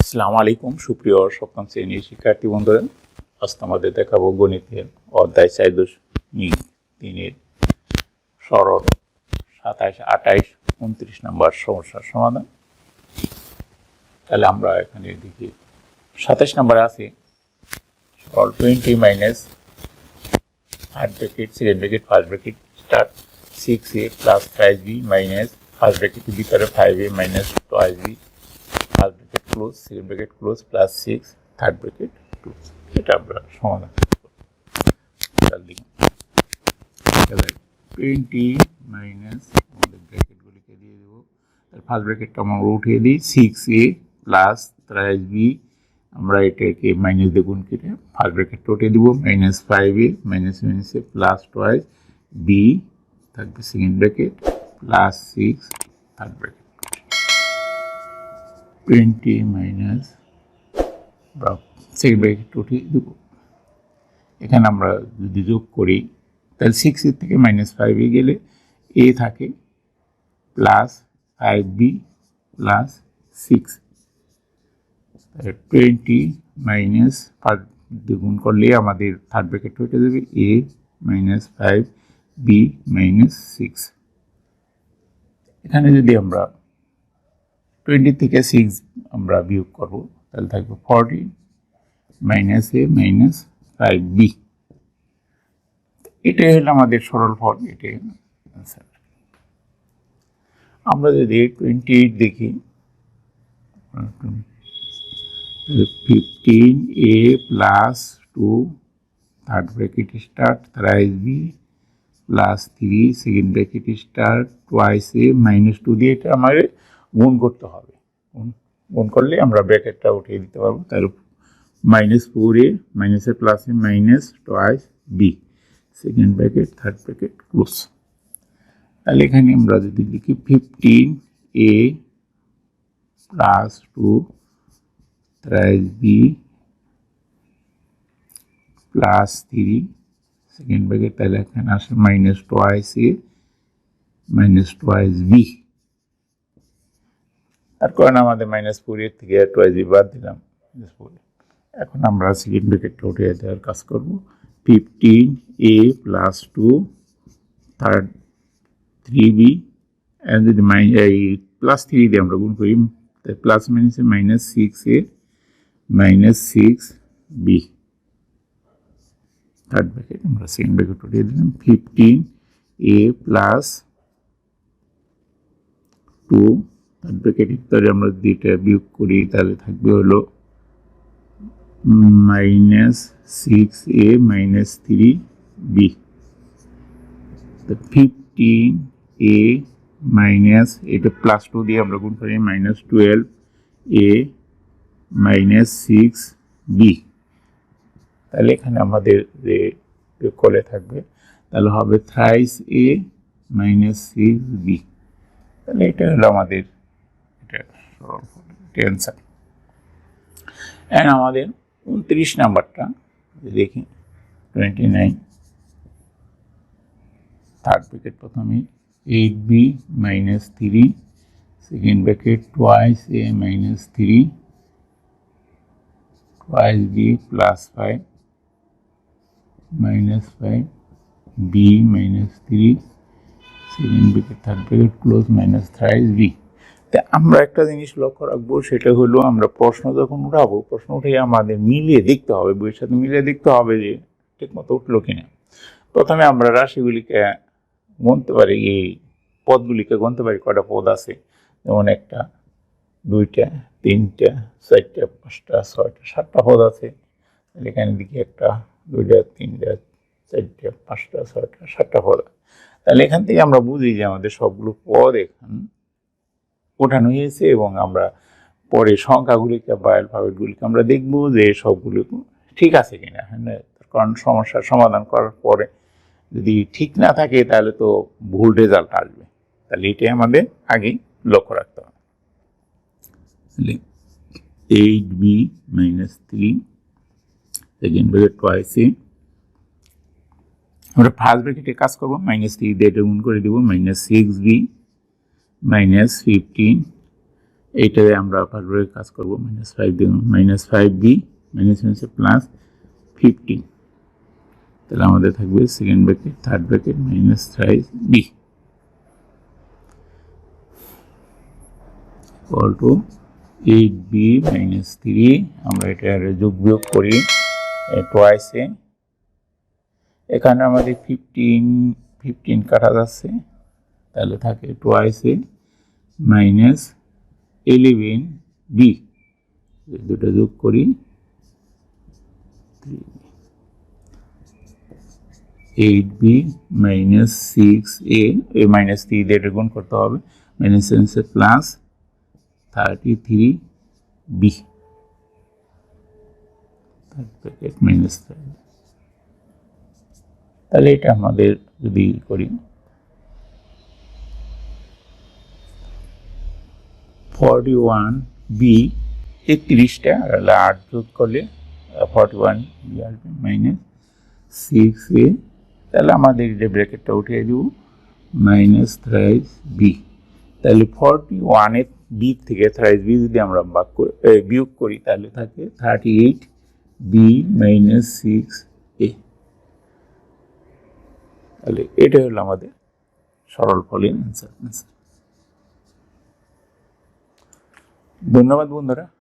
আসসালামু আলাইকুম সুপ্রিয় সপ্তম শ্রেণীর শিক্ষার্থী বন্ধুরা, আজ তোমাদের দেখাবো গণিতের অধ্যায় 4.3-এর সরল 27, 28, 29 নম্বর সমস্যার সমাধান। তাহলে আমরা এখানে দেখি 27 নম্বরে আছে সরল 20 minus third bracket second bracket first bracket start 6a plus 5b minus first ব্র্যাকেটের ভিতরে 5a minus 2b first bracket close second bracket close plus 6 third bracket close. এটা আমরা সমাধান করব। 20 মাইনাস আমাদের ব্র্যাকেটগুলিকে দিয়ে দেবো। ফার্স্ট ব্র্যাকেটটা আমরা উঠিয়ে দিই 6a প্লাস 23b, আমরা এটাকে মাইনাস দিয়ে গুণ কেটে ফার্স্ট ব্র্যাকেটটা উঠিয়ে দিব মাইনাস 5a মাইনাস মাইনাসে প্লাস 2b থাকবে second bracket plus 6 third bracket 20 minus second bracket উঠিয়ে দেব। এখানে আমরা যদি যোগ করি তাহলে 6 থেকে মাইনাস 5 গেলে a থাকে প্লাস 5b প্লাস 6, 20 মাইনাস গুণ করলে আমাদের থার্ড ব্র্যাকেট হয়ে যাবে a মাইনাস 5b মাইনাস 6। এখানে যদি আমরা 20 থেকে 6 আমরা বিয়োগ করব তাহলে থাকবে 40 মাইনাস a মাইনাস 5b। এটাই হলো আমাদের সরল ফল, এটাই অ্যান্সার। আমরা যদি 28 দেখি 15a plus 2 third bracket start 23b plus 3 second bracket start twice a minus 2 দিয়ে এটা আমাদের গুণ করতে হবে। গুণ করলে আমরা ব্র্যাকেটটা উঠিয়ে দিতে পারবো। তাহলে মাইনাস 4a মাইনাসে প্লাসে minus twice b second bracket third bracket close. তাহলে এখানে আমরা যদি লিখি 15a plus 2 30b plus 3 second bracket, তাহলে এখানে আসে minus twice a minus twice b। তার কারণে আমাদের মাইনাস 4 থেকে টুয়াইস b বাদ দিলাম। এখন আমরা সেকেন্ড ব্র্যাকেটটা উঠিয়ে দেওয়ার কাজ করব। 15a প্লাস 2 থার্ড 3b যদি প্লাস 3 দিয়ে আমরা গুণ করি তাই প্লাস মাইনাসে minus 6a minus 6b third bracket আমরা সেকেন্ড ব্র্যাকেট উঠিয়ে দিলাম। 15a প্লাস 2 থার্ড ব্র্যাকেটের ভিতরে আমরা দুইটা বিয়োগ করি তাহলে থাকবে হলো minus 6a minus 3b। 15a minus এটা প্লাস 2 দিয়ে আমরা গুণ করি মাইনাস 12a মাইনাস 6b। তাহলে এখানে আমাদের যে বিয়োগ করলে থাকবে তাহলে হবে থ্রাইস a মাইনাস 6b। তাহলে এটা হলো আমাদের এটা অ্যান্সার। আমাদের 29 নাম্বারটা দেখি 29 থার্ড ব্র্যাকেট প্রথমে 8b minus 3 second bracket twice a minus 3 twice b plus 5 minus 5b minus 3 second bracket third bracket close minus thrice b। তা আমরা একটা জিনিস লক্ষ্য রাখবো, সেটা হলো আমরা প্রশ্ন যখন উঠাবো প্রশ্ন উঠে আমাদের মিলিয়ে দেখতে হবে, বইয়ের সাথে মিলিয়ে দেখতে হবে যে ঠিক মতো উঠলো কিনা। প্রথমে আমরা রাশিগুলিকে গুনতে পারি, এই পদগুলিকে গুনতে পারি কটা পদ আছে, যেমন 1টা 2টা 3টা 4টা 5টা 6টা 7টা পদ আছে। এখানে দেখি 1টা 2টা 3টা 4টা 5টা 6টা 7টা পদ। তাহলে এখান থেকে আমরা বুঝি যে আমাদের সবগুলো পদ এখান ওঠানো হয়েছে এবং আমরা পরে সংখ্যাগুলিকে বা অ্যালফাবেটগুলিকে আমরা দেখব যে সবগুলো ঠিক আছে কিনা। হ্যাঁ, কারণ সমস্যার সমাধান করার পরে যদি ঠিক না থাকে তাহলে তো ভুল রেজাল্ট আসবে। তাহলে এটাই আমাদের আগেই লক্ষ্য রাখতে হবে। 8b minus 3 second bracket twice a, আমরা ফার্স্ট ব্র্যাকেটে কাজ করবো মাইনাস 3 দিয়ে এটা গুণ করে দেবো মাইনাস 6b মাইনাস 15 এইটাতে আমরা ভালোভাবে কাজ করবো। -5 দেখুন, -5b মাইনাস প্লাস 15, তাহলে আমাদের থাকবে second bracket third bracket -5b equal to 8b minus 3, আমরা এটা যোগ বিয়োগ করি টোয়াইসে, এখানে আমাদের 15 কাটা যাচ্ছে, তাহলে থাকে টোয়াইসে -11b, দুটো যোগ করি 8b মাইনাস 6a, এই মাইনাস 3 দিয়ে এটা গুণ করতে হবে, -7 প্লাস 33b -5, তাহলে এটা আমাদের যদি করি 41b 31টা আর 8 যোগ করলে 41b আসবে -6a, তাহলে আমাদের এটা ব্র্যাকেটটা উঠিয়ে দেব -3b, তাহলে 41 এর বি থেকে 3b যদি আমরা বিয়োগ করি তাহলে থাকে 38b মাইনাস 6a, তাহলে এটা হলো আমাদের সরল ফলের অ্যান্সার। ধন্যবাদ বন্ধুরা।